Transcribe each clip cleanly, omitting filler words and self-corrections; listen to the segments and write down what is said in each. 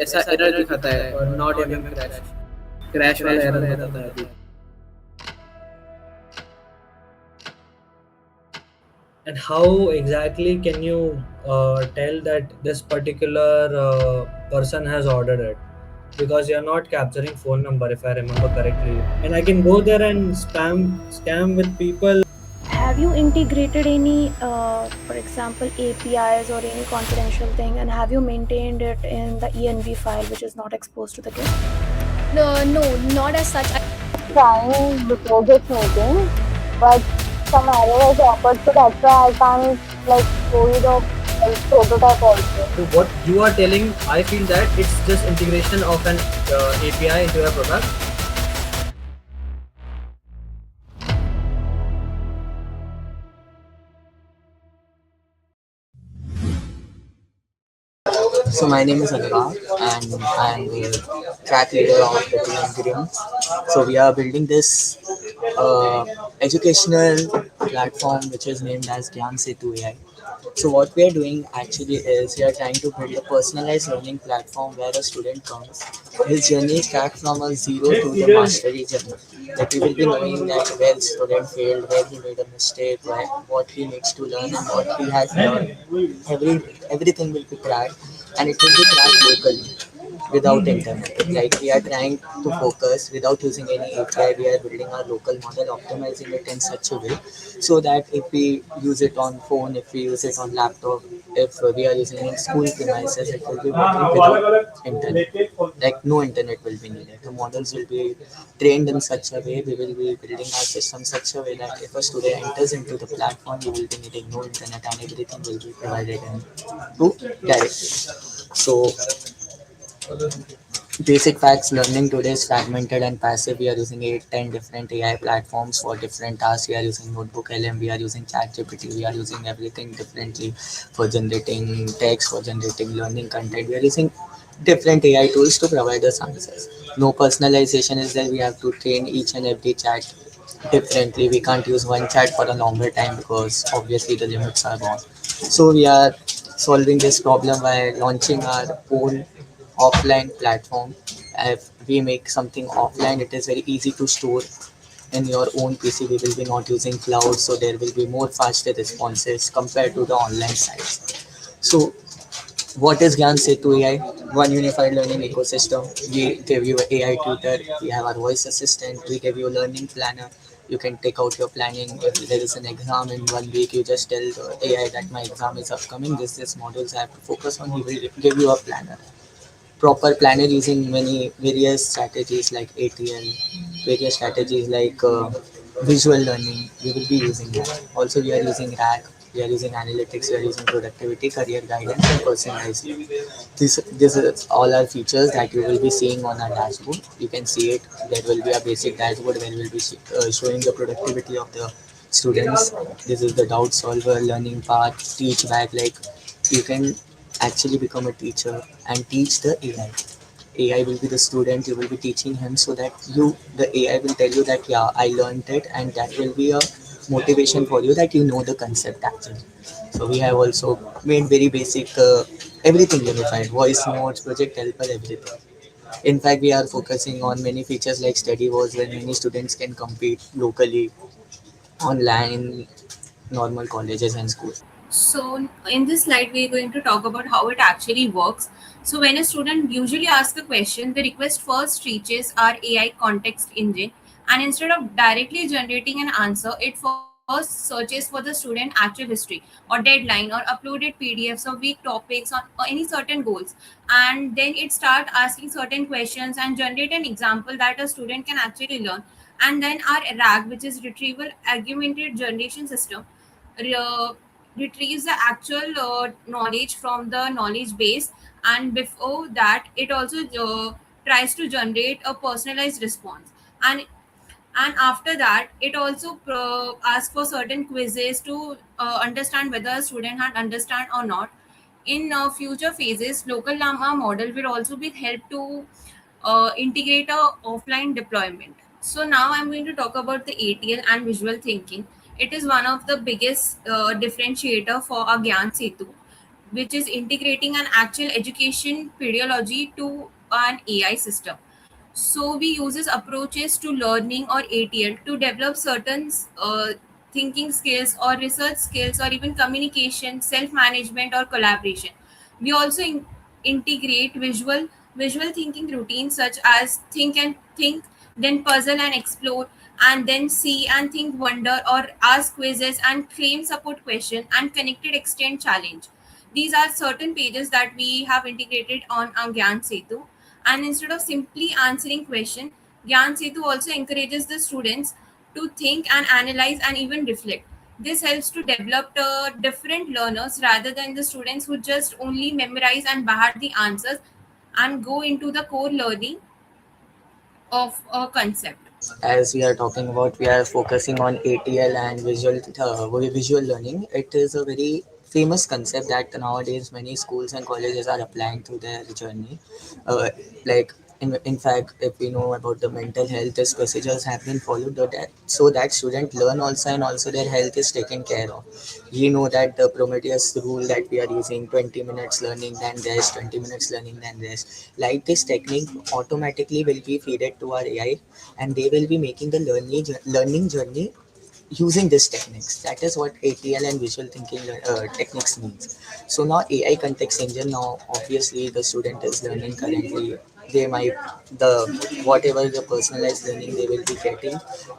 ऐसा एरर दिखाता है और नॉट एवं क्रैश क्रैश वाला एरर बताता है अभी। And how exactly can you tell that this particular person has ordered it? Because you're not capturing phone number, if I remember correctly. And I can go there and scam with people. Have you integrated any, for example, APIs or any confidential thing, and have you maintained it in the ENV file, which is not exposed to the kid? No, not as such. Trying before this meeting, but some error was occurred, so that's why I can't like show you the prototype also. So what you are telling, I feel that it's just integration of an API into a product. So my name is Anurag and I'm the track leader of the team Green. So we are building this educational platform which is named as Gyan Setu AI. So what we are doing actually is we are trying to build a personalized learning platform where a student comes. His journey starts from a zero to the mastery journey. Like we will be knowing that where the student failed, where he made a mistake, what he needs to learn and what he has learned. Everything will be tracked and it will be tracked locally without internet. Like we are trying to focus without using any API. We are building our local model, optimizing it in such a way so that if we use it on phone, if we use it on laptop, if we are using it in school premises, it will be working without internet. Like no internet will be needed. The models will be trained in such a way. We will be building our system such a way that if a student enters into the platform, you will be needing no internet and everything will be provided in to directly. So basic facts learning today is fragmented and passive. We are using 8, 10 different AI platforms for different tasks. We are using Notebook LM, we are using ChatGPT, we are using everything differently for generating text, for generating learning content. We are using different AI tools to provide us answers. No personalization is there. We have to train each and every chat differently. We can't use one chat for a longer time because obviously the limits are gone. So we are solving this problem by launching our own offline platform. If we make something offline, it is very easy to store in your own PC. We will be not using cloud, so there will be more faster responses compared to the online sites. So what is Gyan Setu AI? One unified learning ecosystem. We give you an AI tutor. We have our voice assistant. We give you a learning planner. You can take out your planning. If there is an exam in 1 week, you just tell the AI that my exam is upcoming. This modules I have to focus on. He will give you a planner. Proper planner using many various strategies like ATL, various strategies like visual learning. We will be using that. Also, we are using RAG. We are using analytics. We are using productivity, career guidance, and personalized. This is all our features that you will be seeing on our dashboard. You can see it. There will be a basic dashboard where we'll be showing the productivity of the students. This is the doubt solver, learning path, teach back. Like you can actually become a teacher and teach the AI. AI will be the student. You will be teaching him so that the AI will tell you that yeah, I learned it, and that will be a motivation for you that you know the concept actually. So we have also made very basic everything unified, voice notes, project helper, everything. In fact, we are focusing on many features like study wars where many students can compete locally, online, in normal colleges and schools. So in this slide, we're going to talk about how it actually works. So when a student usually asks a question, the request first reaches our AI context engine, and instead of directly generating an answer, it first searches for the student actual history or deadline or uploaded PDFs or weak topics or any certain goals, and then it start asking certain questions and generate an example that a student can actually learn. And then our RAG, which is retrieval augmented generation system, re- retrieves the actual knowledge from the knowledge base, and before that it also tries to generate a personalized response. And after that it also asks for certain quizzes to understand whether a student had understand or not. In future phases, local llama model will also be helped to integrate a offline deployment. So now I'm going to talk about the ATL and visual thinking. It is one of the biggest differentiator for our Gyan Setu. which is integrating an actual education pedagogy to an AI system. So we uses approaches to learning or ATL to develop certain thinking skills or research skills or even communication, self-management or collaboration. We also integrate visual thinking routines such as think, then puzzle and explore, and then see and think wonder or ask quizzes and claim support question and connected extend challenge. These are certain pages that we have integrated on our Gyan Setu. And instead of simply answering question, Gyan Setu also encourages the students to think and analyze and even reflect. This helps to develop different learners rather than the students who just only memorize and bahar the answers and go into the core learning of a concept. As we are talking about, we are focusing on ATL and visual learning. It is a very famous concept that nowadays many schools and colleges are applying to their journey. Like in fact, if we know about the mental health, these procedures have been followed so that students learn also and also their health is taken care of. We know that the Prometheus rule that we are using 20 minutes learning, then rest, 20 minutes learning, then rest. Like this technique automatically will be fed to our AI, and they will be making the learning journey using these techniques. That is what ATL and visual thinking techniques means. So now AI context engine, now obviously the student is learning currently. They might the whatever the personalized learning they will be getting,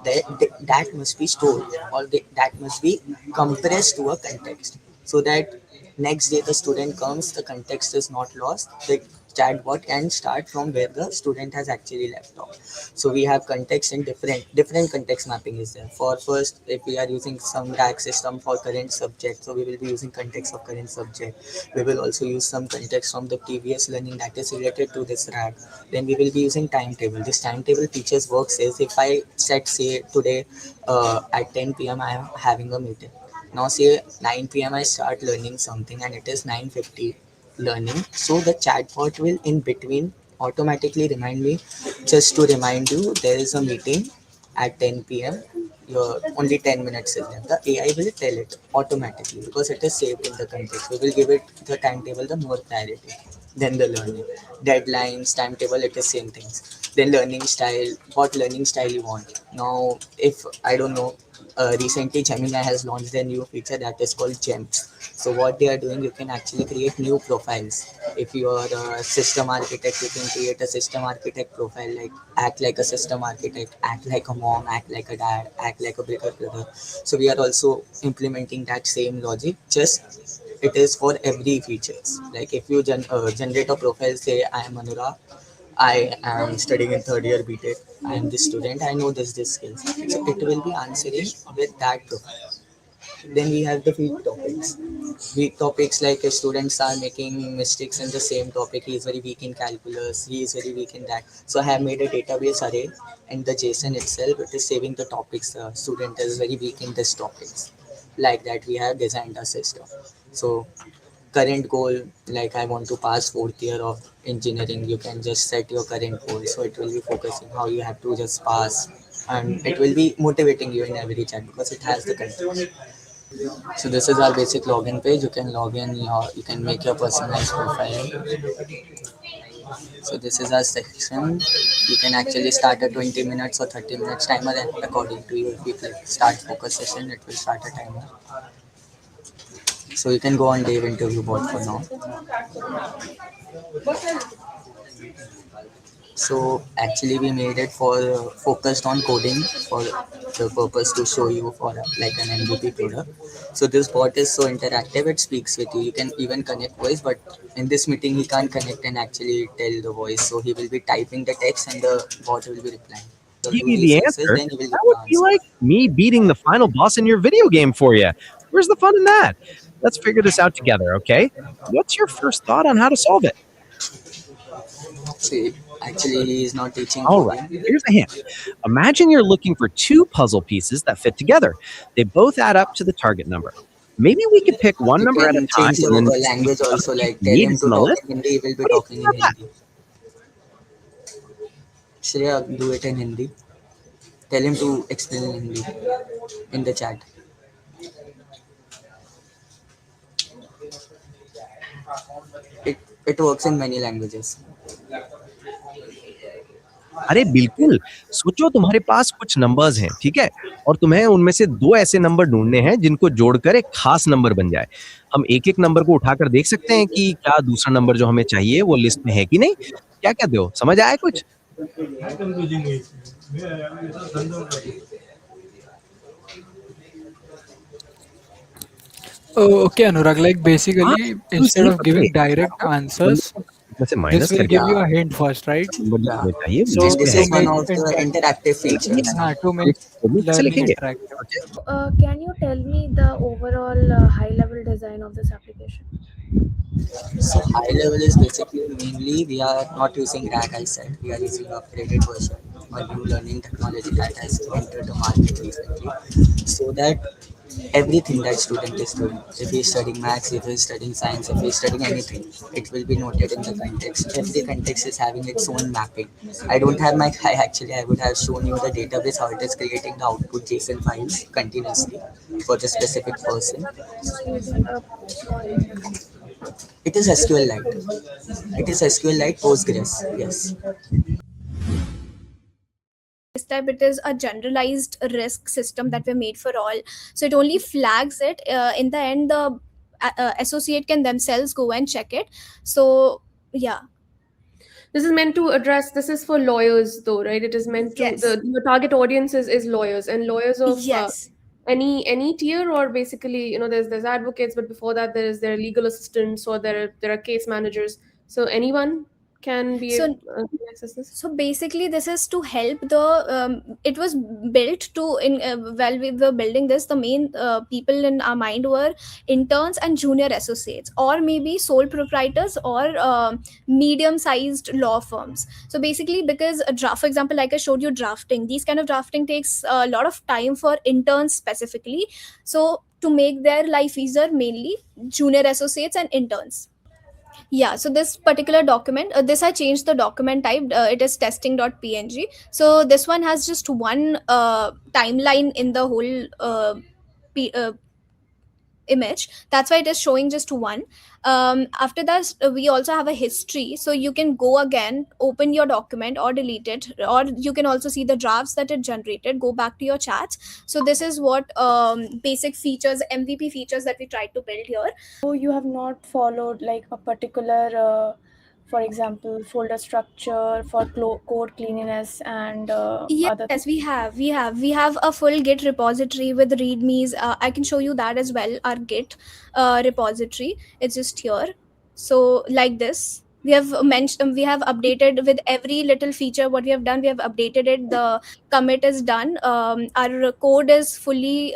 that must be stored, or that must be compressed to a context, so that next day the student comes, the context is not lost. The chatbot can start from where the student has actually left off. So we have context in different context mapping is there. For first, if we are using some tag system for current subject, so we will be using context of current subject. We will also use some context from the previous learning that is related to this rag. Then we will be using timetable. This timetable features works is, if I set say today at 10 p.m. I am having a meeting. Now say 9 p.m. I start learning something and it is 9:50 learning. So the chatbot will in between automatically remind me, just to remind you, there is a meeting at 10 p.m. Your only 10 minutes is left. The AI will tell it automatically because it is saved in the context. We will give it the timetable the more priority. Then the learning, deadlines, timetable, it is same things. Then learning style, what learning style you want. Now, if I don't know, recently Gemini has launched a new feature that is called Gems. So what they are doing, you can actually create new profiles. If you are a system architect, you can create a system architect profile, like act like a system architect, act like a mom, act like a dad, act like a bigger brother. So we are also implementing that same logic, just it is for every features. Like if you generate a profile, say I am Anurag, I am studying in third year BTech. I am this student. I know this skills. So it will be answering with that profile. Then we have the weak topics. Weak topics, like if students are making mistakes in the same topic, he is very weak in calculus, he is very weak in that. So I have made a database array, and the JSON itself, it is saving the topics. Student is very weak in this topics. Like that, we have designed a system. So current goal, like I want to pass fourth year of engineering, you can just set your current goal. So it will be focusing how you have to just pass, and it will be motivating you in every chat because it has the content. So this is our basic login page. You can log in you can make your personalized profile. So this is our section. You can actually start a 20 minutes or 30 minutes timer, and according to you, if you click start focus session, it will start a timer. So you can go on Dave interview bot for now. So actually we made it for focused on coding, for the purpose to show you for like an MVP product. So this bot is so interactive, it speaks with you. You can even connect voice, but in this meeting he can't connect and actually tell the voice. So he will be typing the text and the bot will be replying. So Give do you these the cases, answer, then he will that give would the be answer. like me beating the final boss in your video game for you. Where's the fun in that? Let's figure this out together, okay? What's your first thought on how to solve it? See, actually he is not teaching All right, coding. here's a hint. Imagine you're looking for two puzzle pieces that fit together. They both add up to the target number. Maybe we could pick one You number at a can time change the and then see language which other also, piece like we tell need him is in to the talk list. in Hindi, he will be What do you talking think in about that? Hindi. Shreya, do it in Hindi. Tell him to explain in Hindi in the chat. It works in many languages. अरे बिल्कुल, सोचो तुम्हारे पास कुछ numbers हैं, ठीक है? और तुम्हें उनमें से 2 ऐसे नंबर ढूँढने हैं जिनको जोड़कर एक खास नंबर बन जाए। हम एक-एक नंबर को उठाकर देख सकते हैं कि क्या दूसरा नंबर जो हमें चाहिए वो लिस्ट में है कि नहीं? क्या कहते हो? समझ आया कुछ? Oh, okay, Anurag. Like हाँ, basically, तुम instead सही of पकड़े। giving direct answers, इसमें से this माइनस will करके give you a hint first, right? Number जो Yeah. हमें चाहिए वो So लिस्ट में This to is है। one make of it the interactive features. to make कैसे learning लिखेंगे? interactive. Can you tell me the overall high-level design of this application? So high level is basically mainly we are not using RAG, I said. We are using upgraded version or new learning technology that has entered the market recently. So that everything that student is doing, if he is studying maths, if he is studying science, if he is studying anything, it will be noted in the context. Every context is having its own mapping. I don't have my I would have shown you the database how it is creating the output JSON files continuously for the specific person. Using a It is SQLite. It is SQLite Postgres. Yes. This type, it is a generalized risk system that we made for all, so it only flags it. In the end, the associate can themselves go and check it. So yeah, This is meant to address, this is for lawyers though, right? It is meant to, yes, the target audience is lawyers, and lawyers of yes. any tier, or basically, there's advocates, but before that there are legal assistants, or there are case managers. So anyone can be So can access this. so basically this is to help the it was built to in while we were building this, the main people in our mind were interns and junior associates, or maybe sole proprietors, or medium sized law firms. So basically, because a draft, for example, like I showed you, drafting, these kind of drafting takes a lot of time for interns specifically. So to make their life easier, mainly junior associates and interns. Yeah, so this particular document, this I changed the document type. It is testing.png. So this one has just one timeline in the whole P, image. That's why it is showing just one. After that, we also have a history, so you can go again, open your document or delete it, or you can also see the drafts that it generated, go back to your chats. So this is what basic features, MVP features that we tried to build here. So you have not followed like a particular, for example, folder structure for code cleanliness and other. Yes, we have a full Git repository with readmes. I can show you that as well. Our Git repository, it's just here. So like this, we have mentioned, we have updated with every little feature. What we have done, we have updated it. The commit is done. Our code is fully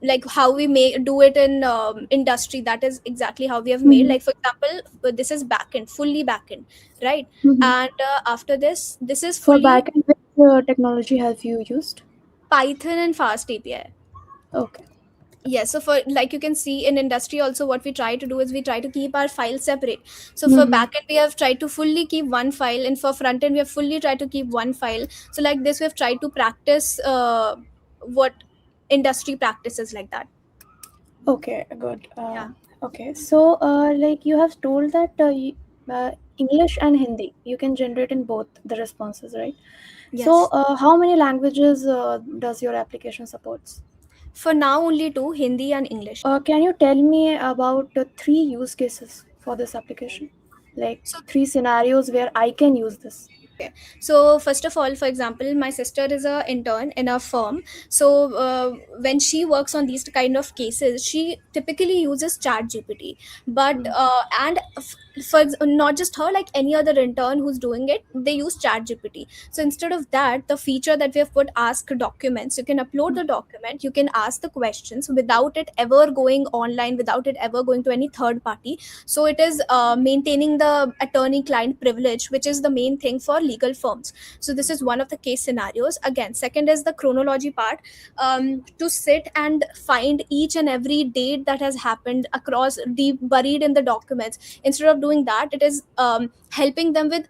like how we may do it in industry. That is exactly how we have made. Like for example, this is backend, fully backend, right? And after this is For fully backend, which technology have you used? Python and Fast API. Okay. Yes, so for, like you can see in industry also, what we try to do is we try to keep our files separate. So for backend, we have tried to fully keep one file, and for front end, we have fully tried to keep one file. So like this, we have tried to practice what industry practices, like that. Okay, good. Yeah. Okay, so like you have told that English and Hindi, you can generate in both the responses, right? Yes. So how many languages does your application supports? For now, only two, Hindi and English. Can you tell me about the 3 use cases for this application? Like 3 scenarios where I can use this. Okay. So first of all, for example, my sister is an intern in a firm. So when she works on these kind of cases, she typically uses ChatGPT. But for not just her, like any other intern who's doing it, they use ChatGPT. So instead of that, the feature that we have put, ask documents, you can upload the document, you can ask the questions without it ever going online, without it ever going to any third party. So it is maintaining the attorney-client privilege, which is the main thing for legal firms. So this is one of the case scenarios. Again, second is the chronology part. To sit and find each and every date that has happened across, deep buried in the documents. Instead of doing that, it is helping them with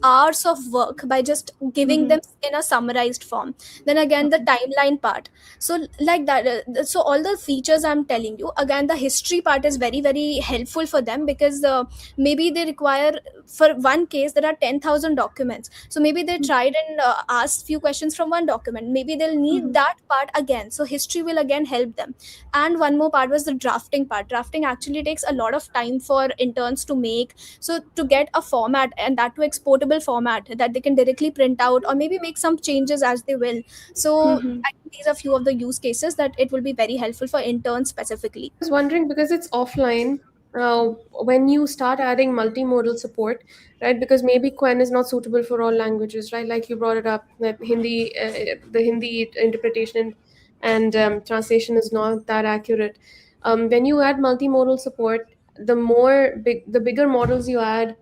hours of work by just giving Mhm. them in a summarized form. Then again, the timeline part. So like that, so all the features I'm telling you, again the history part is very very helpful for them, because maybe they require, for one case there are 10,000 documents, so maybe they tried and asked few questions from one document, maybe they'll need Mhm. that part again, so history will again help them. And one more part was the drafting part. Drafting actually takes a lot of time for interns to make, so to get a format, and that to exportable format that they can directly print out or maybe make some changes as they will. So Mhm. I think these are few of the use cases that it will be very helpful for interns specifically. Was wondering, because it's offline, uh, when you start adding multimodal support, right? Because maybe Quen is not suitable for all languages, right? Like you brought it up, that Hindi, the Hindi interpretation and translation is not that accurate. When you add multimodal support, the bigger models you add,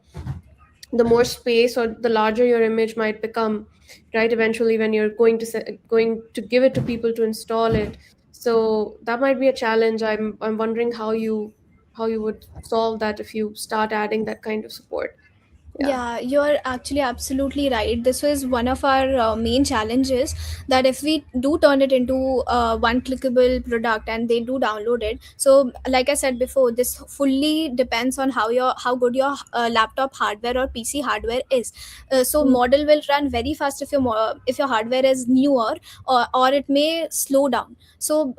the more space or the larger your image might become, right? Eventually, when you're going to give it to people to install it, so that might be a challenge. I'm wondering how you would solve that if you start adding that kind of support. Yeah. Yeah, you're actually absolutely right. This was one of our main challenges, that if we do turn it into one clickable product and they do download it. So, like I said before, this fully depends on how good your laptop hardware or PC hardware is. So, Mm. model will run very fast if if your hardware is newer, or it may slow down. So,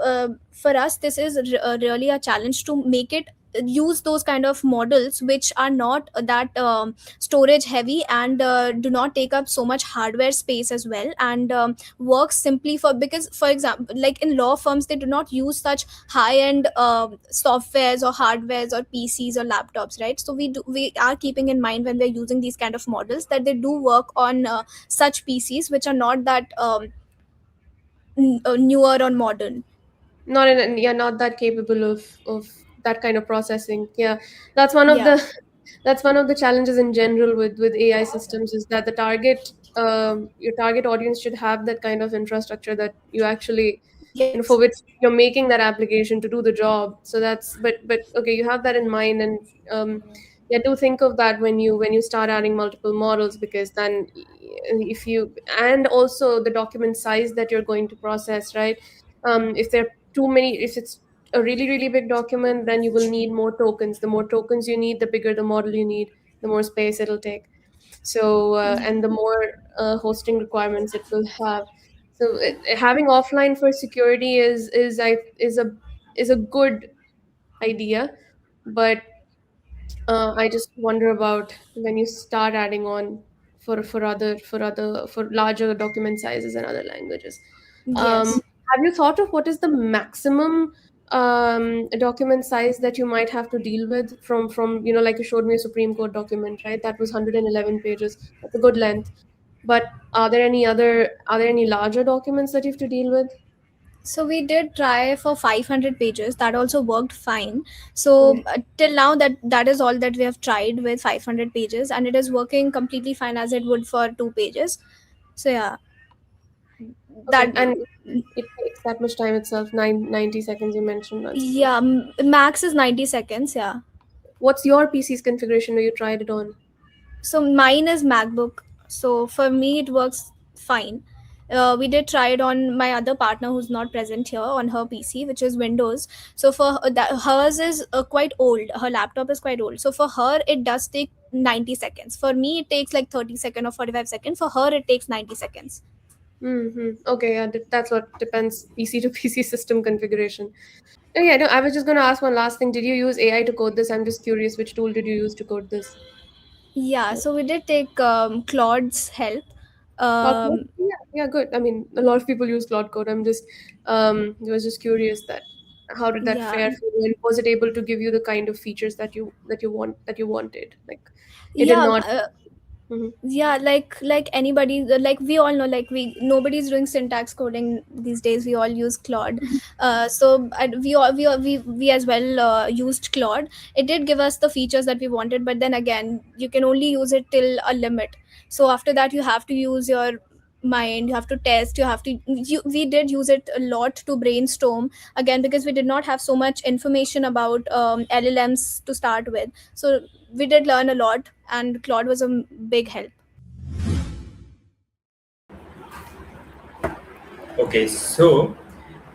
for us, this is really a challenge to make it use those kind of models which are not that storage heavy, and do not take up so much hardware space as well, and work simply for, because for example, like in law firms they do not use such high end softwares or hardwares or PCs or laptops, right? So we are keeping in mind when we're using these kind of models that they do work on such PCs which are not that newer or modern. Yeah, not that capable of that kind of processing. Yeah, that's one of Yeah. the that's one of the challenges in general with AI systems, is that the your target audience should have that kind of infrastructure that you actually, for Yes. which you're making that application to do the job. So that's, but okay, you have that in mind. And yeah, do think of that when you start adding multiple models, because then if you, and also the document size that you're going to process, right? If there are too many, if it's a really really big document, then you will need more tokens. The more tokens you need, the bigger the model you need, the more space it'll take. So and the more hosting requirements it will have. So having offline for security is a good idea. But I just wonder about when you start adding on for larger document sizes and other languages. um, Yes. have you thought of what is the maximum document size that you might have to deal with, from like you showed me a Supreme Court document, right? That was 111 pages. That's a good length. But are there any larger documents that you have to deal with? So we did try for 500 pages. That also worked fine. So Okay. till now, that is all that we have tried with 500 pages, and it is working completely fine as it would for 2 pages. So yeah, Okay, that and it takes that much time itself, 90 seconds you mentioned once. yeah, max is 90 seconds. Yeah. What's your PC's configuration where you tried it on? So mine is MacBook. So for me, it works fine. We did try it on my other partner who's not present here, on her PC, which is Windows. So for that, hers is quite old. Her laptop is quite old. So for her, it does take 90 seconds. For me, it takes like 30 seconds or 45 seconds. For her, it takes 90 seconds. Okay, yeah, that's what depends PC to PC system configuration. Oh yeah, no, I was just going to ask one last thing. Did you use AI to code this? I'm just curious, which tool did you use to code this? Yeah, so we did take Claude's help. Cloud Code? Um, Yeah, yeah, good. I mean, a lot of people use Cloud Code. I was just curious that how did that yeah, fare for you, and was it able to give you the kind of features that you wanted? Like, it did yeah. not. Mhm. Yeah, like anybody, like we all know, like we nobody's doing syntax coding these days. We all use Claude. So we as well used Claude. It did give us the features that we wanted, but then again, you can only use it till a limit. So after that, you have to use your mind, you have to test, we did use it a lot to brainstorm, again because we did not have so much information about LLMs to start with. So we did learn a lot, and Claude was a big help. Okay, so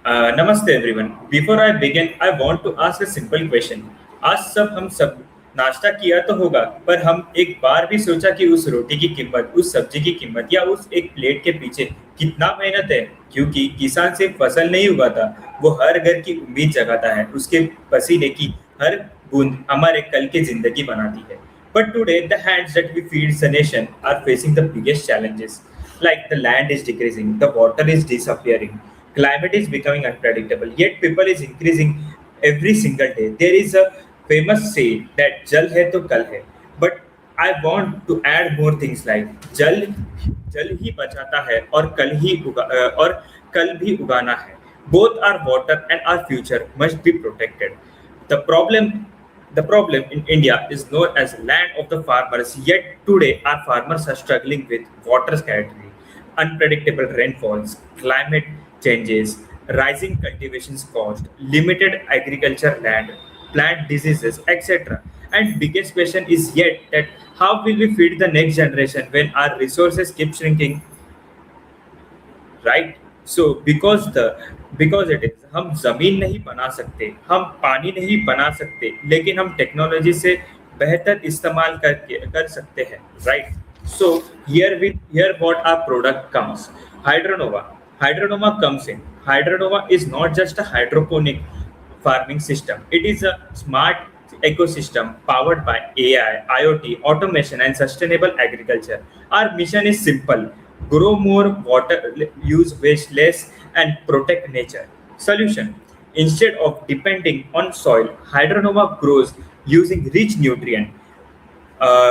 Namaste everyone. Before I begin, I want to ask a simple question. आज हम सब नाश्ता किया तो होगा, पर हम एक बार भी सोचा कि उस रोटी की कीमत, उस सब्जी की कीमत या उस एक प्लेट के पीछे कितना मेहनत है? क्योंकि किसान सिर्फ फसल नहीं उगाता, वो हर घर की उम्मीद जगाता है। उसके पसीने की हर बूंद हमारे कल की जिंदगी बनाती है। But today, the hands that we feed the nation are facing the biggest challenges. Like the land is decreasing, the water is disappearing, climate is becoming unpredictable, yet people is increasing every single day. There is a famous saying that jal hai to kal hai, but I want to add more things like jal hi bachata hai aur kal bhi ugana hai. Both our water and our future must be protected. The problem in India is known as land of the farmers, yet today our farmers are struggling with water scarcity, unpredictable rainfalls, climate changes, rising cultivations cost, limited agriculture land, plant diseases, etc. And biggest question is yet that how will we feed the next generation when our resources keep shrinking, right? So because it is, हम जमीन नहीं बना सकते, हम पानी नहीं बना सकते, लेकिन हम टेक्नोलॉजी से बेहतर इस्तेमाल कर सकते हैं, right? So here what our product comes. Hydronova comes in. Hydronova is not just a hydroponic farming system. It is a smart ecosystem powered by AI, IoT, automation, and sustainable agriculture. Our mission is simple: grow more, water, use waste less, and protect nature. Solution: instead of depending on soil, Hydronova grows using rich nutrient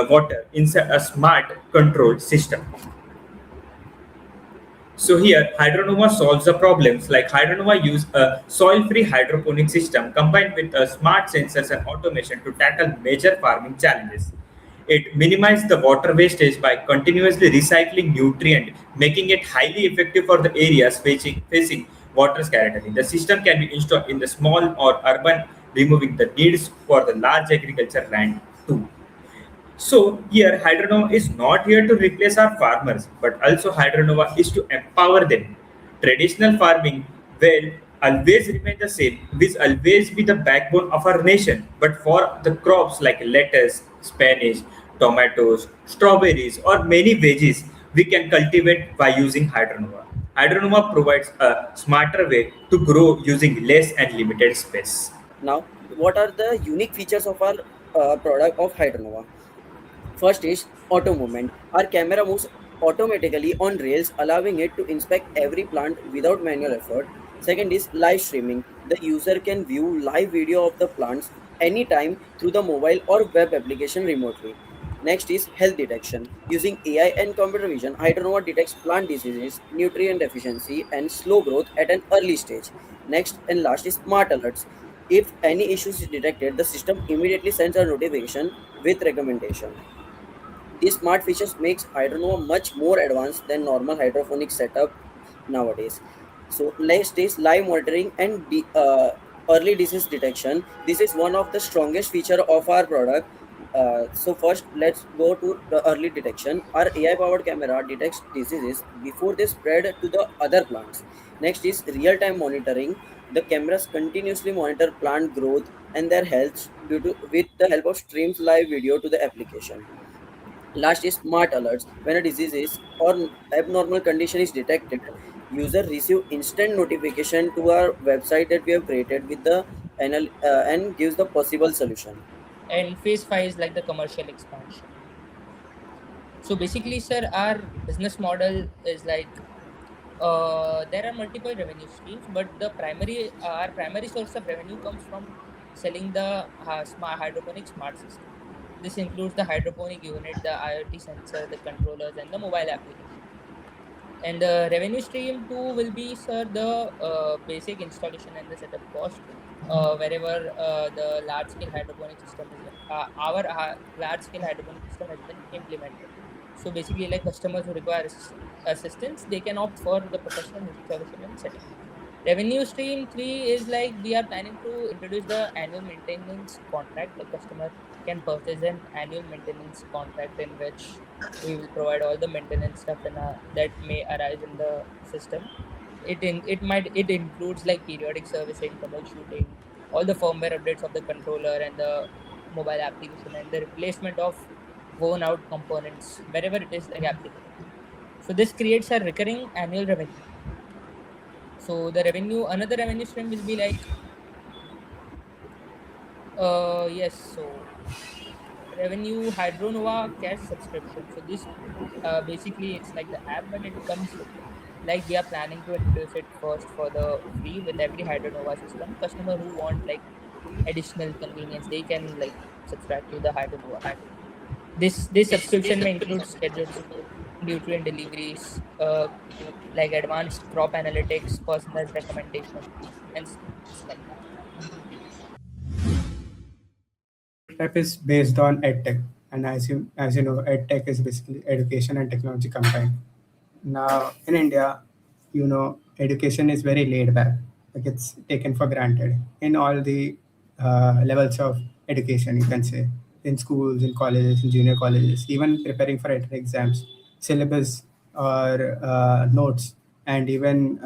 water inside a smart controlled system. So here, Hydronova solves the problems. Like Hydronova use a soil-free hydroponic system combined with smart sensors and automation to tackle major farming challenges. It minimizes the water wastage by continuously recycling nutrient, making it highly effective for the areas facing water scarcity. The system can be installed in the small or urban, removing the needs for the large agriculture land too. So here, Hydronova is not here to replace our farmers, but also Hydronova is to empower them. Traditional farming will always remain the same, will always be the backbone of our nation. But for the crops like lettuce, spinach, tomatoes, strawberries, or many veggies, we can cultivate by using Hydronova. Hydronova provides a smarter way to grow using less and limited space. Now, what are the unique features of our product of Hydronova? First is auto movement. Our camera moves automatically on rails, allowing it to inspect every plant without manual effort. Second is live streaming. The user can view live video of the plants anytime through the mobile or web application remotely. Next is health detection. Using AI and computer vision, Hydronova detects plant diseases, nutrient deficiency, and slow growth at an early stage. Next and last is smart alerts. If any issues is detected, the system immediately sends a notification with recommendation. These smart features makes Hydronova much more advanced than normal hydroponic setup nowadays. So next is live monitoring and early disease detection. This is one of the strongest feature of our product. So first, let's go to the early detection. Our AI-powered camera detects diseases before they spread to the other plants. Next is real-time monitoring. The cameras continuously monitor plant growth and their health with the help of streams live video to the application. Last is smart alerts. When a disease or abnormal condition is detected, user receive instant notification to our website that we have created with the and gives the possible solution. And phase 5 is like the commercial expansion. So basically, sir, our business model is like there are multiple revenue streams, but our primary source of revenue comes from selling the smart hydroponic smart system. This includes the hydroponic unit, the IoT sensor, the controllers, and the mobile application. And the revenue stream 2 will be, sir, the basic installation and the setup cost. Wherever the large-scale hydroponic system is, our large-scale hydroponic system has been implemented. So basically, like customers who require assistance, they can opt for the professional service and setting. Revenue stream 3 is like we are planning to introduce the annual maintenance contract. The customer can purchase an annual maintenance contract in which we will provide all the maintenance stuff that may arise in the system. It includes like periodic servicing, troubleshooting, all the firmware updates of the controller and the mobile application, and the replacement of worn out components wherever it is like applicable. So this creates a recurring annual revenue. So another revenue stream will be like, yes, so revenue Hydronova cash subscription. So this basically it's like the app, but it comes like we are planning to introduce it first for the free with every Hydronova system. Customer who want like additional convenience, they can like subscribe to the Hydronova. This subscription may include scheduled nutrient deliveries, like advanced crop analytics, personalized recommendation, and stuff like that. App is based on edtech, and as you know, edtech is basically education and technology combined. Now in India, you know, education is very laid back, like it's taken for granted in all the levels of education. You can say in schools, in colleges, in junior colleges, even preparing for exams, syllabus or notes, and even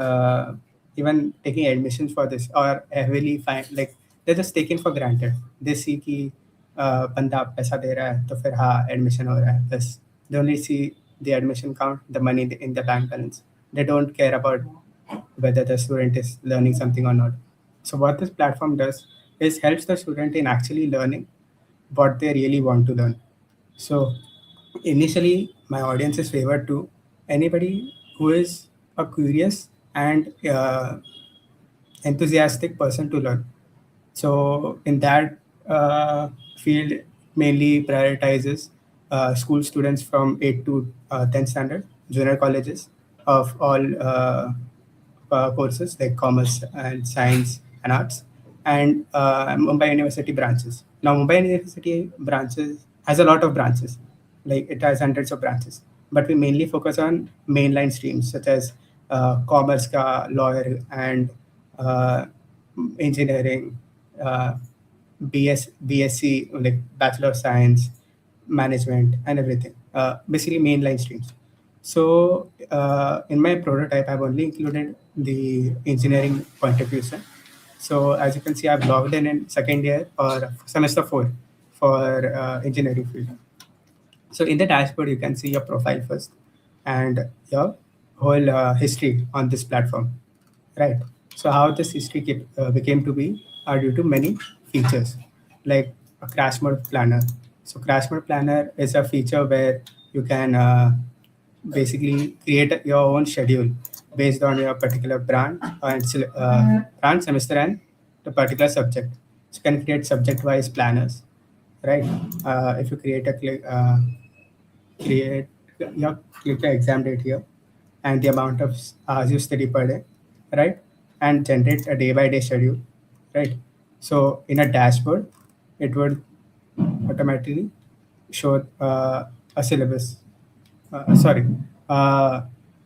taking admissions for this are heavily fine. Like they're just taken for granted. They see कि बंदा पैसा दे रहा है तो फिर हाँ admission हो रहा है बस. They only see the admission count, the money in the bank balance. They don't care about whether the student is learning something or not. So what this platform does is helps the student in actually learning what they really want to learn. So initially, my audience is favored to anybody who is a curious and enthusiastic person to learn. So in that field, mainly prioritizes school students from 8 to 10 standard, junior colleges of all courses like commerce and science and arts, and Mumbai University branches. Now, Mumbai University branches has a lot of branches, like it has hundreds of branches, but we mainly focus on mainline streams such as commerce, lawyer, and engineering, BSc, like Bachelor of Science, management, and everything. Basically, mainline streams. So in my prototype, I've only included the engineering contribution. So as you can see, I've logged in second year or semester 4 for engineering field. So in the dashboard, you can see your profile first and your whole history on this platform, right? So how this history became to be are due to many features, like a crash mode planner. So crash mode planner is a feature where you can basically create your own schedule based on your particular brand and brand, semester, and the particular subject. So you can create subject-wise planners, right? If you create click the exam date here and the amount of hours you study per day, right? And generate a day-by-day schedule, right? So in a dashboard, it would automatically show a syllabus,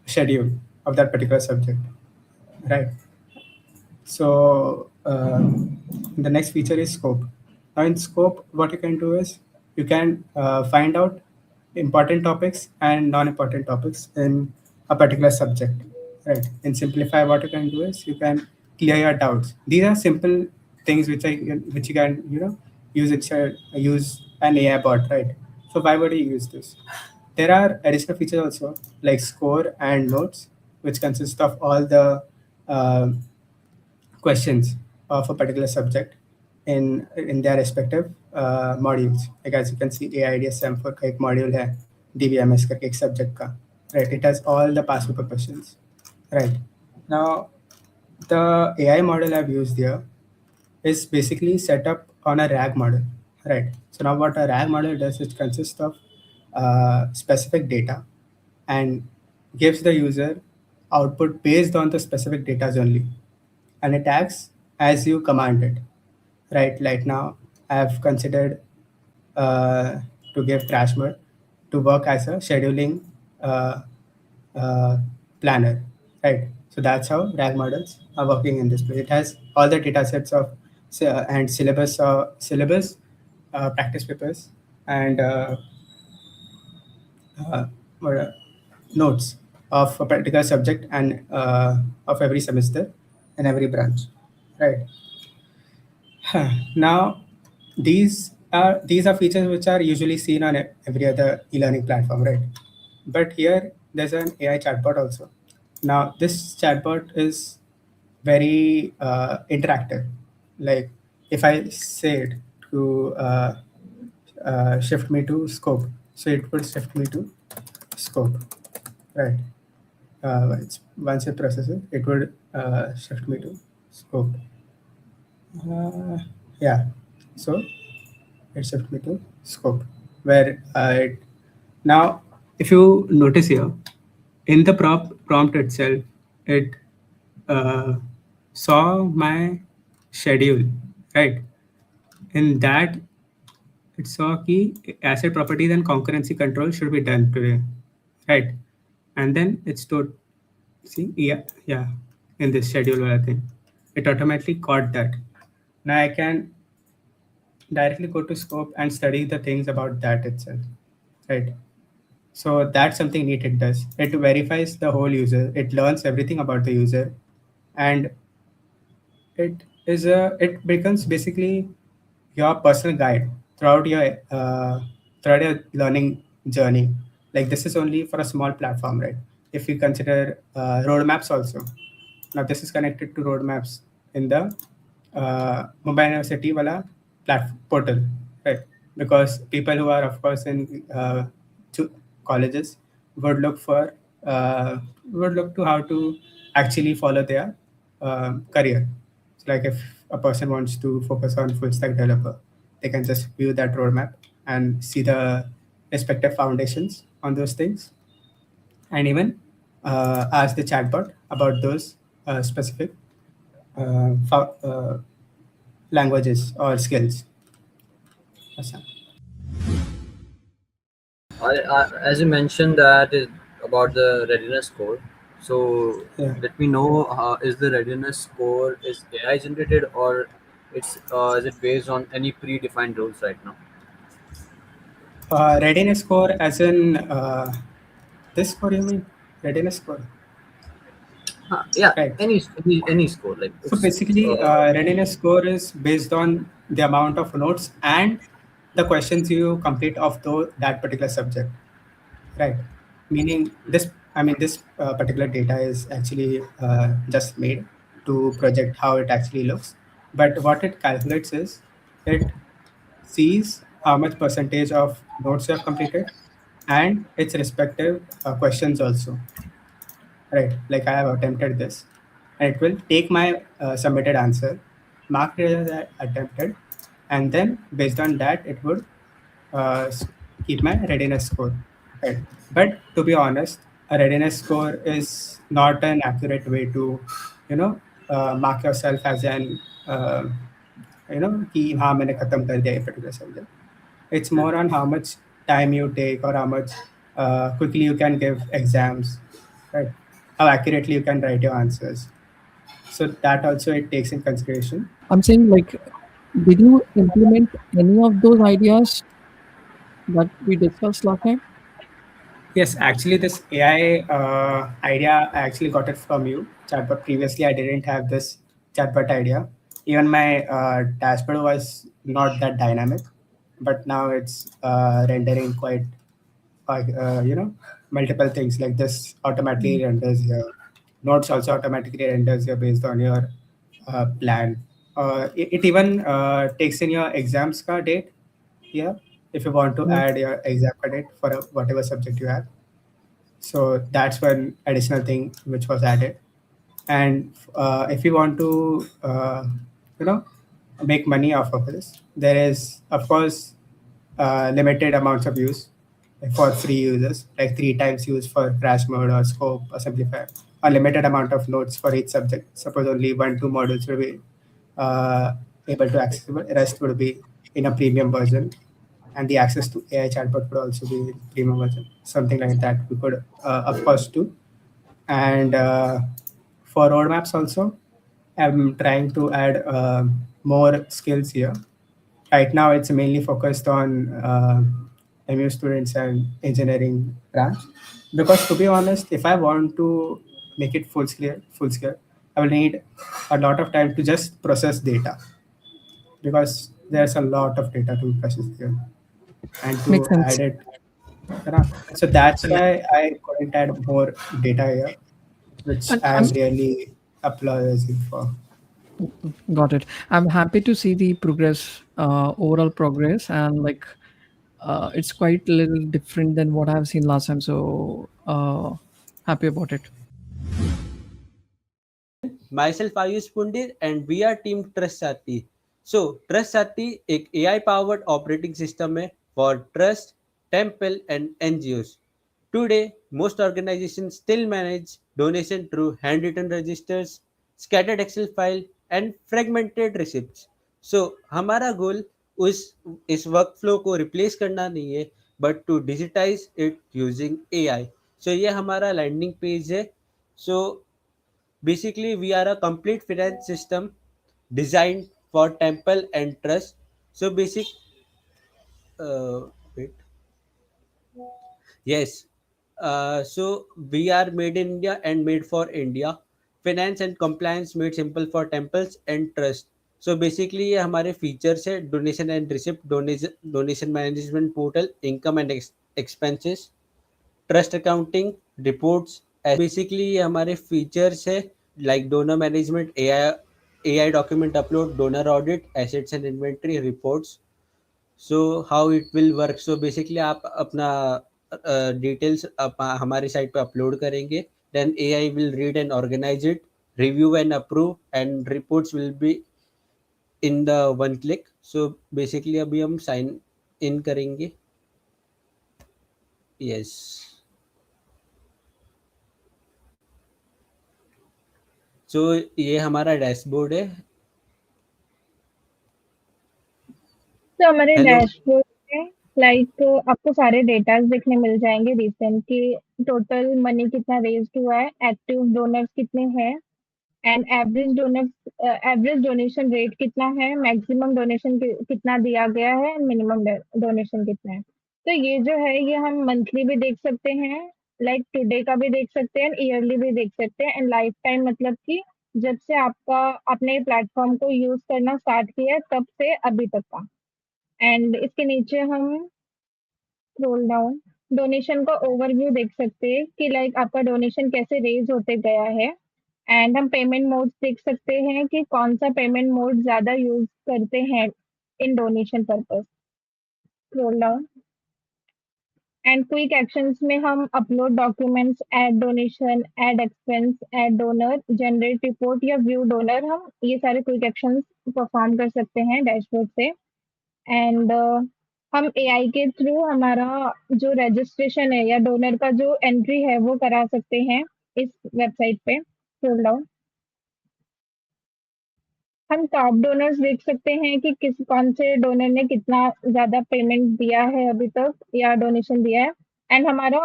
schedule of that particular subject, right? So the next feature is scope. Now in scope, what you can do is you can find out important topics and non-important topics in a particular subject, right? In Simplify, what you can do is you can clear your doubts. These are simple things which you can use an AI bot, right? So why would you use this? There are additional features also like score and notes, which consist of all the questions of a particular subject in their respective modules. Like as you can see, AIDSM for एक module है, DBMS करके एक subject का, right? It has all the past paper questions, right? Now, the AI model I've used here is basically set up on a RAG model, right? So now what a RAG model does, it consists of specific data and gives the user output based on the specific data only, and it acts as you command it, right? Like now I have considered to give crash mode, to work as a scheduling planner, right? So that's how RAG models are working in this place. It has all the data sets of and syllabus, practice papers, and what, notes of a particular subject and of every semester and every branch, right? Now, these are features which are usually seen on every other e-learning platform, right? But here there's an AI chatbot also. Now, this chatbot is very interactive. Like if I said to shift me to scope, so it would shift me to scope, right? Once it processes, it would shift me to scope. Yeah, so it shifts me to scope, where now if you notice here in the prompt itself, it saw my schedule, right? In that it saw key asset properties and concurrency control should be done today, right? And then it stored, see, yeah, in this schedule wala thing, it automatically caught that. Now I can directly go to scope and study the things about that itself, right? So that's something neat it does. It verifies the whole user, it learns everything about the user, and it becomes basically your personal guide throughout your learning journey. Like this is only for a small platform, right? If we consider roadmaps also, now this is connected to roadmaps in the Mumbai University wala portal, right? Because people who are of course in colleges would look to how to actually follow their career. So like if a person wants to focus on full stack developer, they can just view that roadmap and see the respective foundations on those things, and even ask the chatbot about those specific languages or skills. As you mentioned that is about the readiness score. So Yeah. let me know, is the readiness score is AI generated or is it based on any predefined rules right now? Readiness score, as in this score, you mean readiness score? Yeah, Right. any score like. So basically, readiness score is based on the amount of notes and the questions you complete of that particular subject, right? Meaning this particular data is actually just made to project how it actually looks. But what it calculates is it sees how much percentage of notes you have completed and its respective questions also, right? Like I have attempted this, and it will take my submitted answer, mark it as attempted, and then based on that, it would keep my readiness score, right? But to be honest, a readiness score is not an accurate way to, mark yourself as an, कि हाँ मैंने खत्म कर दिया ये particular subject. It's more on how much time you take or how much quickly you can give exams, right? How accurately you can write your answers. So that also it takes in consideration. I'm saying, like, did you implement any of those ideas that we discussed last time? Yes, actually, this AI idea, I actually got it from you, chatbot. Previously, I didn't have this chatbot idea. Even my dashboard was not that dynamic, but now it's rendering quite, multiple things. Like this automatically renders here. Notes also automatically renders here based on your plan. It even takes in your exams ka date here if you want to add your exam credit for whatever subject you have. So that's one additional thing which was added. And if you want to, make money off of this, there is, of course, limited amounts of use for free users, like 3 times use for crash mode or scope or simplifier, a limited amount of notes for each subject. Suppose only 1-2 modules will be able to accessible, rest would be in a premium version. and the access to AI chatbot could also be in premium version, something like that we could of course do. And for roadmaps also, I'm trying to add more skills here. Right now, it's mainly focused on MU students and engineering branch. Because to be honest, if I want to make it full scale, I will need a lot of time to just process data, because there's a lot of data to process here and to Makes sense. add it. So that's why I couldn't add more data here, which And I'm really applauding for. got it. I'm happy to see the progress, overall progress, and like it's quite a little different than what I've seen last time. So happy about it. Myself Ayush Pundir and we are team Trust Sati. So Trust Sati एक AI powered operating system है for trust, temple and NGOs. Today, most organizations still manage donation through handwritten registers, scattered Excel file and fragmented receipts. So हमारा goal इस workflow को replace करना नहीं है, but to digitize it using AI. So ये हमारा landing page है. So basically, we are a complete finance system designed for temple and trust. So wait. Yes. So we are made in India and made for India. Finance and compliance made simple for temples and trust. So basically ये हमारे features है donation and receipt, donation management portal, income and expenses, trust accounting, reports. Basically ये हमारे features है like donor management, AI document upload, donor audit, assets and inventory, reports. So how it will work? So basically आप अपना details हमारे site पे upload करेंगे, then AI will read and organize it, review and approve, and reports will be in the one click. So basically अभी हम sign in करेंगे. Yes. So ये हमारा डैशबोर्ड है. तो हमारे Hello. डैशबोर्ड में लाइक आपको सारे डेटाज देखने मिल जाएंगे रिसेंट की टोटल मनी कितना रेज्ड हुआ है, एक्टिव डोनर्स कितने हैं एंड एवरेज डोनेशन रेट कितना है, मैक्सिमम डोनेशन कितना दिया गया है एंड मिनिमम डोनेशन कितना है. तो ये जो है ये हम मंथली भी देख सकते हैं, लाइक टुडे का भी देख सकते हैं, ईयरली भी देख सकते हैं एंड लाइफ टाइम, मतलब कि जब से आपने प्लेटफॉर्म को यूज करना स्टार्ट किया है तब से अभी तक का. एंड इसके नीचे हम स्क्रॉल डाउन डोनेशन का ओवरव्यू देख सकते हैं कि लाइक आपका डोनेशन कैसे रेज होते गया है एंड हम पेमेंट मोड्स देख सकते हैं कि कौन सा पेमेंट मोड ज़्यादा यूज करते हैं in donation purpose. Scroll down and quick actions में हम upload documents, add donation, add expense, add donor, generate report या व्यू डोनर, हम ये सारे क्विक एक्शंस परफॉर्म कर सकते हैं डैशबोर्ड से. एंड हम एआई के थ्रू हमारा जो रजिस्ट्रेशन है या डोनर का जो एंट्री है वो करा सकते हैं इस वेबसाइट पे. स्क्रॉल डाउन हम टॉप डोनर्स देख सकते हैं कि कौन से डोनर ने कितना ज़्यादा पेमेंट दिया है अभी तक या डोनेशन दिया है एंड हमारा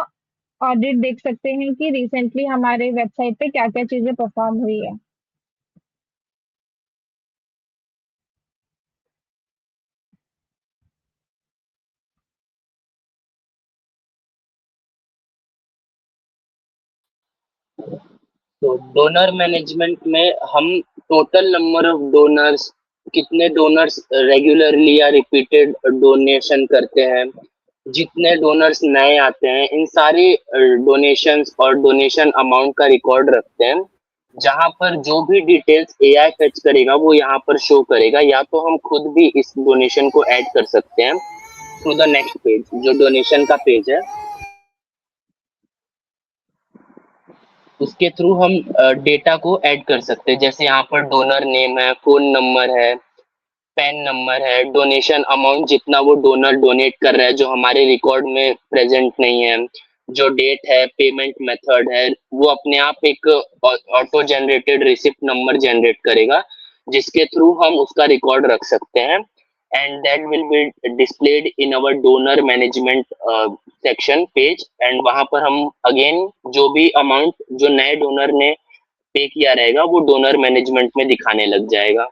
ऑडिट देख सकते हैं कि रिसेंटली हमारे वेबसाइट पे क्या क्या चीज़ें परफॉर्म हुई है. तो डोनर मैनेजमेंट में हम टोटल नंबर ऑफ डोनर्स, कितने डोनर्स रेगुलरली या रिपीटेड डोनेशन करते हैं, जितने डोनर्स नए आते हैं, इन सारे डोनेशंस और डोनेशन अमाउंट का रिकॉर्ड रखते हैं, जहां पर जो भी डिटेल्स एआई फेच करेगा वो यहाँ पर शो करेगा, या तो हम खुद भी इस डोनेशन को ऐड कर सकते हैं थ्रू द नेक्स्ट पेज, जो डोनेशन का पेज है उसके थ्रू हम डेटा को ऐड कर सकते हैं. जैसे यहाँ पर डोनर नेम है, फोन नंबर है, पैन नंबर है, डोनेशन अमाउंट जितना वो डोनर डोनेट कर रहा है जो हमारे रिकॉर्ड में प्रेजेंट नहीं है, जो डेट है, पेमेंट मेथड है, वो अपने आप एक auto generated receipt number generate करेगा जिसके थ्रू हम उसका रिकॉर्ड रख सकते हैं. and that will be displayed in our donor management section page, and वहां पर हम अगेन जो भी अमाउंट जो नए डोनर ने पे किया रहेगा वो डोनर मैनेजमेंट में दिखाने लग जाएगा।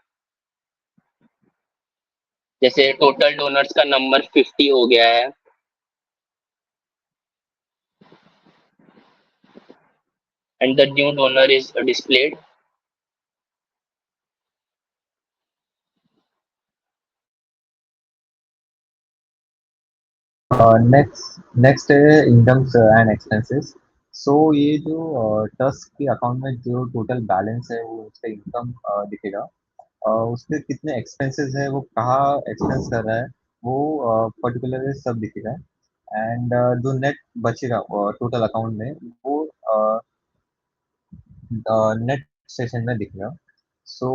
जैसे टोटल डोनर्स का नंबर 50 हो गया है, and the new donor is displayed. Next है इनकम्स एंड एक्सपेंसेस। सो ये जो ट्रस्ट के अकाउंट में जो टोटल बैलेंस है वो उसका इनकम दिखेगा। उसके कितने एक्सपेंसेस है, वो कहाँ एक्सपेंस कर रहा है, वो पर्टिकुलर सब दिखेगा। एंड जो नेट बचेगा टोटल अकाउंट में वो नेट सेक्शन में दिखेगा। सो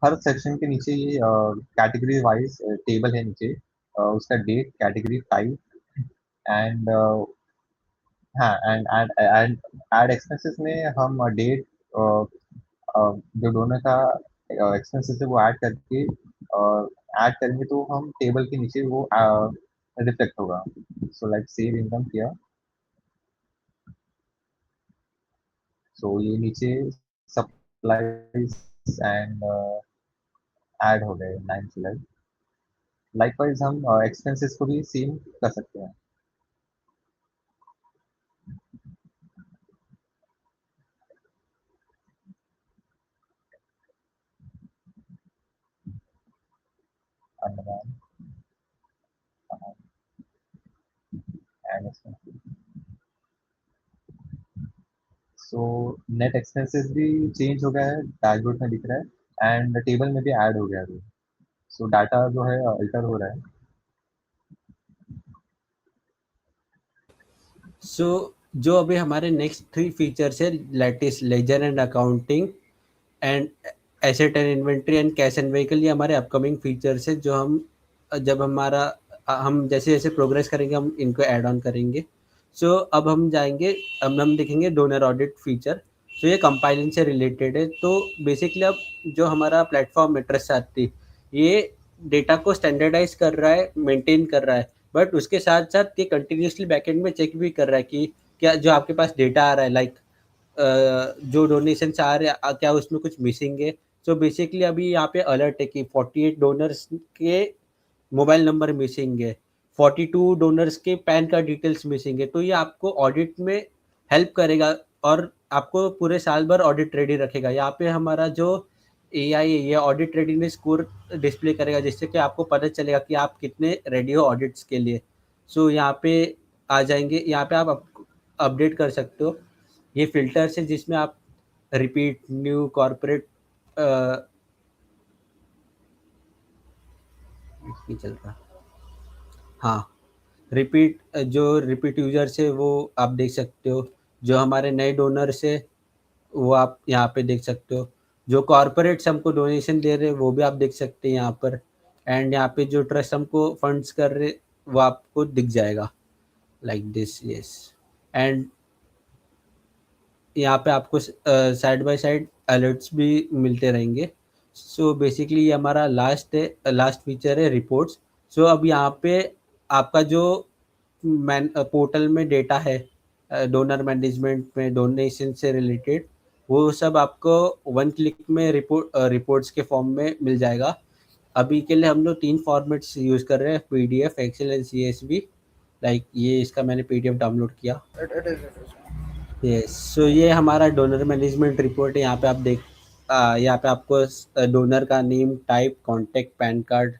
हर सेक्शन के नीचे ये कैटेगरी वाइज टेबल है नीचे, उसका डेट, कैटेगरी, टाइप एंड हाँ एंड एंड ऐड एक्सपेंसेस में हम डेट जो डोनर का एक्सपेंसेस है वो ऐड करके ऐड करेंगे तो हम टेबल के नीचे वो रिफ्लेक्ट होगा। सो लाइक सेव इनकम किया, सो ये नीचे सप्लाईज एंड ऐड हो गए 9 जुलाई। लाइकवाइज हम एक्सपेंसेस को भी सेम कर सकते हैं। सो नेट एक्सपेंसेस भी चेंज हो गया है, डैशबोर्ड में दिख रहा है एंड टेबल में भी ऐड हो गया है। सो डाटा जो है अल्टर हो रहा है। सो जो अभी हमारे नेक्स्ट 3 फीचर्स है, latest ledger and accounting and asset and inventory and cash and vehicle, ये हमारे अपकमिंग फीचर्स है जो हम जब हम जैसे जैसे प्रोग्रेस करेंगे हम इनको ऐड ऑन करेंगे। सो अब हम जाएंगे, अब हम देखेंगे डोनर ऑडिट फीचर। सो ये कंपाइलिंग से रिलेटेड है। तो बेसिकली अब जो हमारा प्लेटफॉर्म है ट्रस्ट सारथी, ये डेटा को स्टैंडर्डाइज कर रहा है, मेंटेन कर रहा है, बट उसके साथ साथ ये कंटिन्यूसली बैकएंड में चेक भी कर रहा है कि क्या जो आपके पास डेटा आ रहा है, लाइक जो डोनेशन आ रहे हैं क्या उसमें कुछ मिसिंग है। सो बेसिकली अभी यहाँ पे अलर्ट है कि 48 डोनर्स के मोबाइल नंबर मिसिंग है, 42 डोनर्स के पैन कार्ड डिटेल्स मिसिंग है। तो ये आपको ऑडिट में हेल्प करेगा और आपको पूरे साल भर ऑडिट रेडी रखेगा। यहाँ पे हमारा जो एआई है ये ऑडिट रेडीनेस स्कोर डिस्प्ले करेगा, जिससे कि आपको पता चलेगा कि आप कितने रेडी हो ऑडिट्स के लिए। सो यहाँ पे आ जाएंगे, यहाँ पे आप अपडेट कर सकते हो। ये फिल्टर्स है जिसमें आप रिपीट, न्यू, कॉर्पोरेट चल रहा, हाँ, जो रिपीट यूजर्स है वो आप देख सकते हो। जो हमारे नए डोनर्स है वो आप यहाँ पे देख सकते हो। जो कॉर्पोरेट्स हमको डोनेशन दे रहे हैं वो भी आप देख सकते हैं यहाँ पर। एंड यहाँ पे जो ट्रस्ट हमको फंड्स कर रहे वो आपको दिख जाएगा लाइक दिस। यस, एंड यहाँ पे आपको साइड बाय साइड अलर्ट्स भी मिलते रहेंगे। सो बेसिकली ये हमारा लास्ट फीचर है रिपोर्ट्स। सो अब यहाँ पे आपका जो पोर्टल में डेटा है डोनर मैनेजमेंट में डोनेशन से रिलेटेड, वो सब आपको 1 क्लिक में रिपोर्ट्स के फॉर्म में मिल जाएगा। अभी के लिए हम लोग 3 फॉर्मेट्स यूज़ कर रहे हैं, PDF, excel and CSV। Like ये इसका मैंने PDF डाउनलोड किया। यस, सो ये हमारा डोनर मैनेजमेंट रिपोर्ट है। यहाँ पे आप यहाँ पे आपको डोनर का name, type, contact, pan card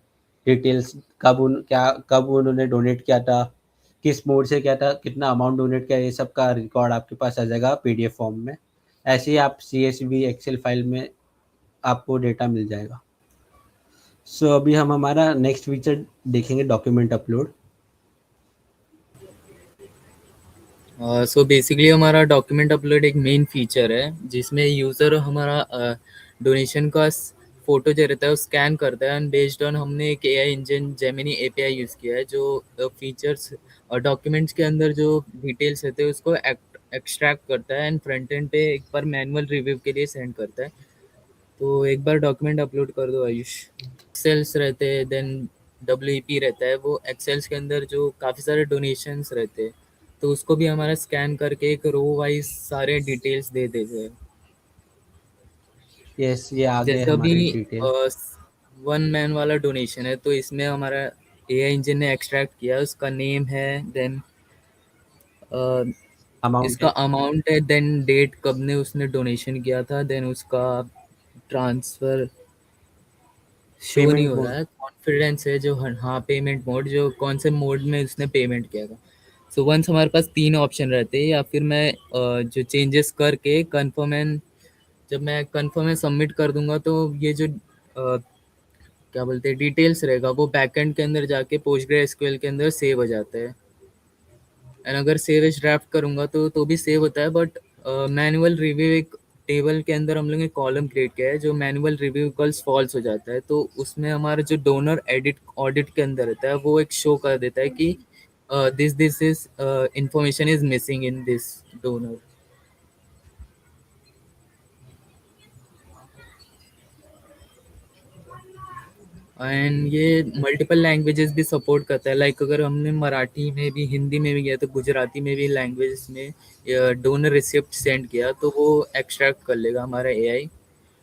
details, कब उन्होंने डोनेट किया था, किस मोड से किया था, कितना अमाउंट डोनेट किया, ये सब का रिकॉर्ड आपके पास आ जाएगा PDF फॉर्म में। ऐसे ही आप CSV, एक्सेल फाइल में आपको डेटा मिल जाएगा। सो अभी हम हमारा नेक्स्ट फीचर देखेंगे, डॉक्यूमेंट अपलोड। सो बेसिकली हमारा डॉक्यूमेंट अपलोड एक मेन फीचर है जिसमें यूज़र हमारा डोनेशन का फोटो जो रहता है वो स्कैन करता है, एंड बेस्ड ऑन हमने एक AI engine Gemini API use किया है जो फीचर्स और डॉक्यूमेंट्स के अंदर जो डिटेल्स रहते हैं उसको एक्सट्रैक्ट करता है एंड फ्रंट एंड पे एक बार मैनुअल रिव्यू के लिए सेंड करता है। तो एक बार डॉक्यूमेंट अपलोड कर दो आयुष। एक्सेल्स रहते हैं, देन WEP रहता है, वो एक्सेल्स के अंदर जो काफ़ी सारे डोनेशंस रहते हैं, तो उसको भी हमारा स्कैन करके एक रो वाइज सारे डिटेल्स दे देते हैं। यस, ये आ गए जैसे हमारे अभी डिटेल। 1 मैन वाला डोनेशन है, तो इसमें हमारा AI इंजन ने एक्सट्रैक्ट किया, उसका नेम है, देन अमाउंट इसका है। अमाउंट है, देन डेट कब ने उसने डोनेशन किया था, देन उसका ट्रांसफर शो नहीं पेमेंट हो रहा मोड। है, कॉन्फिडेंस है जो, हाँ पेमेंट मोड, जो कौन से मोड में उसने पेमेंट किया था। सो वंस हमारे पास 3 ऑप्शन रहते हैं, या फिर मैं जो चेंजेस करके कन्फर्म एंड, जब मैं कन्फर्म एंड सबमिट कर दूंगा, तो ये जो क्या बोलते हैं डिटेल्स रहेगा, वो बैकएंड के अंदर जाके PostgreSQL के अंदर सेव हो जाता है। एंड अगर सेव एज ड्राफ्ट करूंगा तो भी सेव होता है, बट मैनुअल रिव्यू एक टेबल के अंदर हम लोग ने कॉलम क्रिएट किया है, जो मैनुअल रिव्यू इक्वल्स फॉल्स हो जाता है, तो उसमें हमारा जो डोनर एडिट ऑडिट के अंदर रहता है, वो एक शो कर देता है कि this is information is missing in this donor. And ये मल्टीपल लैंग्वेजेस भी सपोर्ट करता है, लाइक अगर हमने मराठी में भी, हिंदी में भी किया, तो गुजराती में भी लैंग्वेज में डोनर रिसिप्ट सेंड किया, तो वो एक्सट्रैक्ट कर लेगा हमारा AI,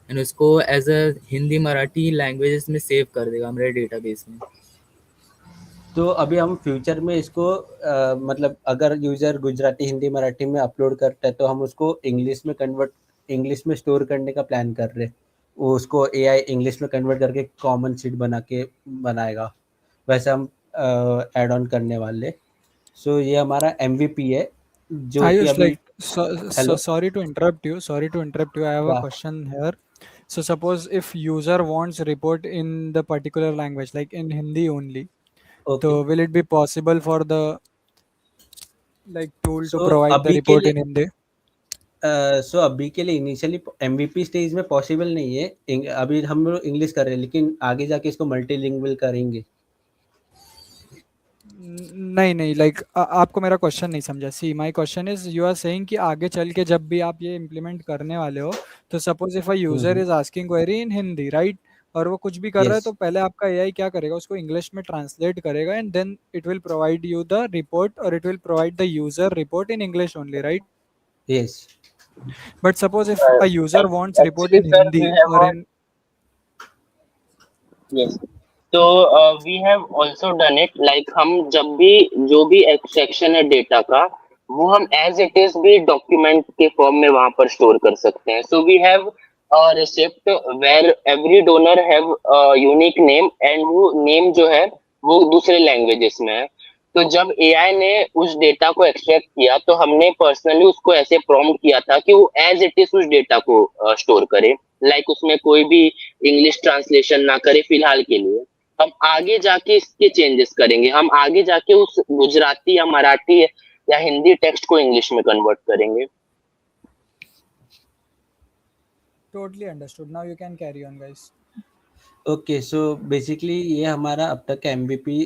एंड उसको as a Hindi Marathi languages में सेव कर देगा हमारे डेटाबेस में। तो अभी हम फ्यूचर में इसको मतलब अगर यूजर गुजराती, हिंदी, मराठी में अपलोड करता है, तो हम उसको इंग्लिश में स्टोर करने का प्लान कर रहे हैं। वो उसको AI इंग्लिश में कन्वर्ट करके कॉमन शीट बना के बनाएगा, वैसे हम ऐड ऑन करने वाले। सो ये हमारा MVP है, जो कि Ayush, अभी। like, so hello. sorry to interrupt you. Sorry to interrupt you. I have a या question here. So suppose if user wants report in the particular language, like in Hindi only, okay. so will it be possible for the like tool to so provide the अभी के report लिए in Hindi? अभी के लिए initially MVP stage में possible नहीं है। अभी हम लोग इंग्लिश कर रहे हैं, लेकिन आगे जाके इसको मल्टीलिंगुअल करेंगे। नहीं नहीं, like आपको मेरा क्वेश्चन नहीं समझा। See my question is, you are saying कि आगे चल के जब भी आप ये इम्प्लीमेंट करने वाले हो, तो suppose if a user is asking query in Hindi, right, और वो कुछ भी कर रहा है, यस तो पहले आपका एआई क्या करेगा, उसको इंग्लिश में ट्रांसलेट करेगा, and then it will provide you the report, और it will provide the user report in English only, right? Yes. But suppose if a user wants report Actually, in sir, Hindi we have और a in yes. तो we have also done it, like हम जब भी जो भी extraction है data का, वो हम एज इट इज भी डॉक्यूमेंट के फॉर्म में वहां पर स्टोर कर सकते हैं। So we have receipt where every donor have unique name, and वो नेम जो है वो दूसरे लैंग्वेजेस में है। तो जब AI ने उस डेटा को एक्सट्रैक्ट किया, तो हमने पर्सनली उसको ऐसे प्रॉम्प्ट किया था कि वो एज इट इज उस डेटा को स्टोर करे, लाइक उसमें कोई भी इंग्लिश ट्रांसलेशन ना करे फिलहाल के लिए। हम आगे जाके इसके चेंजेस करेंगे, हम आगे जाके उस गुजराती या मराठी या हिंदी टेक्स्ट को इंग्लिश में कन्वर्ट करेंगे। totally understood. Now you can carry on, guys. Okay. So basically ये हमारा अब तक का MVP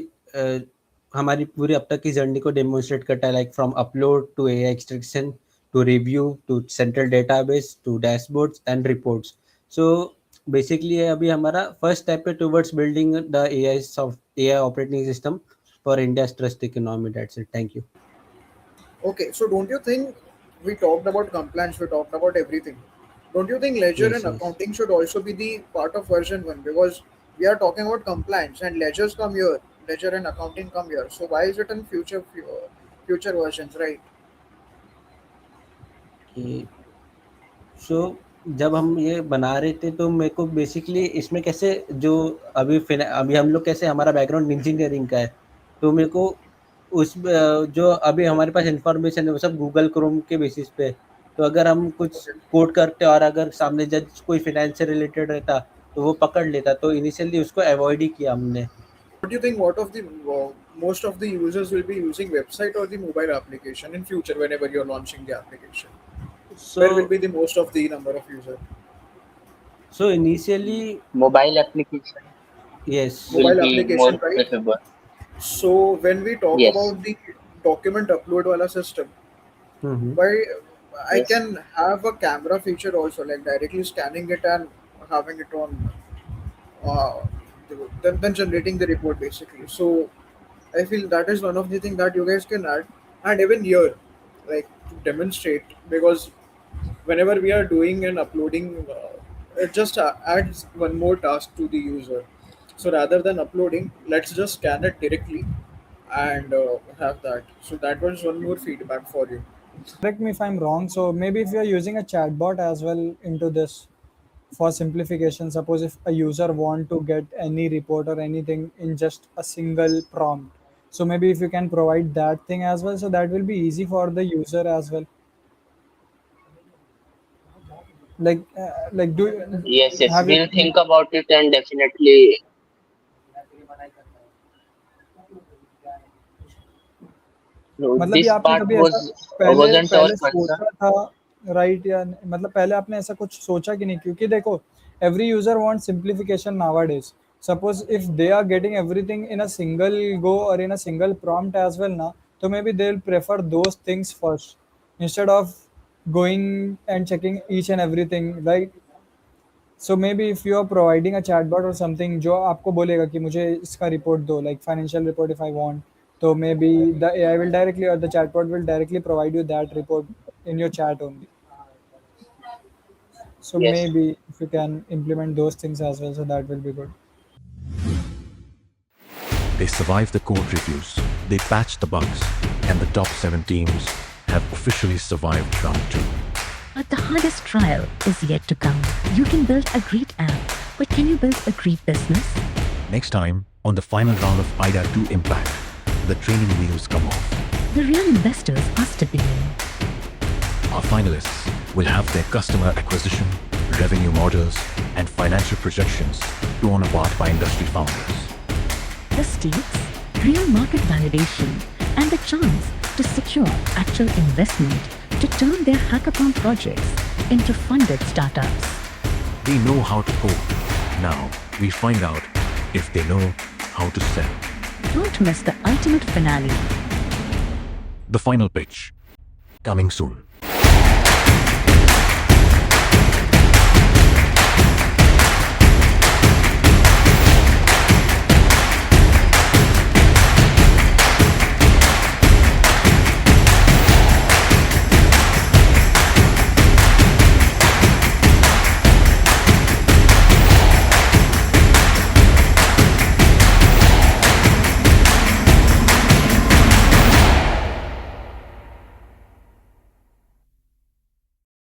हमारी पूरी अब तक की जर्नी को डेमोन्स्ट्रेट करता है, like from upload to AI extraction to review to central database to dashboards and reports. So basically ये अभी हमारा फर्स्ट स्टेप है towards building the AI operating system for India's trust economy. That's it. Thank you. Okay, so don't you think we talked about compliance, we talked about everything. Don't you think ledger Yes, and yes. accounting should also be the part of version 1? Because we are talking about compliance and ledgers come here, ledger and accounting come here. So why is it in future versions, right? सो जब हम ये बना रहे थे, तो मेरे को basically इसमें कैसे जो अभी हम लोग कैसे, हमारा बैकग्राउंड इंजीनियरिंग का है, तो मेरे को उस जो अभी हमारे पास इंफॉर्मेशन है वो सब गूगल क्रोम के बेसिस पे है। तो अगर हम कुछ कोड करते और अगर सामने जज कोई फाइनेंस से रिलेटेड रहता, तो वो पकड़ लेता, तो इनिशियली उसको अवॉइड ही किया हमने। What do you think? What of the most of the users will be using website or the mobile application in future whenever you're launching the application? Where will be the most of the number of users? So initially, mobile application yes, will Mobile be more application, right? preferable. So when we talk Yes. about the document upload wala system, Mhm. why I Yes. can have a camera feature also, like directly scanning it and having it on, then generating the report basically. So I feel that is one of the things that you guys can add, and even here, like to demonstrate, because whenever we are doing and uploading, it just adds one more task to the user. So rather than uploading, let's just scan it directly and have that. So that was one more feedback for you. Correct me if I'm wrong. So maybe if you're using a chatbot as well into this for simplification, suppose if a user want to get any report or anything in just a single prompt. So maybe if you can provide that thing as well, so that will be easy for the user as well. Like do Yes, have we'll you think about it and definitely. No, मतलब ये this आपने part कभी ऐसा पहले wasn't our पहले concern. सोचा था, right? या मतलब पहले आपने ऐसा कुछ सोचा कि नहीं? क्योंकि देखो, every user wants simplification nowadays. Suppose if they are getting everything in a single go or in a single prompt as well now, so maybe they'll prefer those things first instead of going and checking each and everything, right? So maybe if you are providing a chatbot or something जो आपको बोलेगा कि मुझे इसका report दो, like financial report if I want, so maybe the AI will directly or the chatbot will directly provide you that report in your chat only. So Yes. maybe if you can implement those things as well, so that will be good. They survived the code reviews, they patched the bugs, and the top 7 teams have officially survived round 2. But the hardest trial is yet to come. You can build a great app, but can you build a great business? Next time, on the final round of IDA 2 Impact, the training wheels come off. The real investors are stepping in. Our finalists will have their customer acquisition, revenue models, and financial projections torn apart by industry founders. The stakes, real market validation, and the chance to secure actual investment to turn their hackathon projects into funded startups. They know how to code. Now, we find out if they know how to sell. Don't miss the ultimate finale. The final pitch. Coming soon.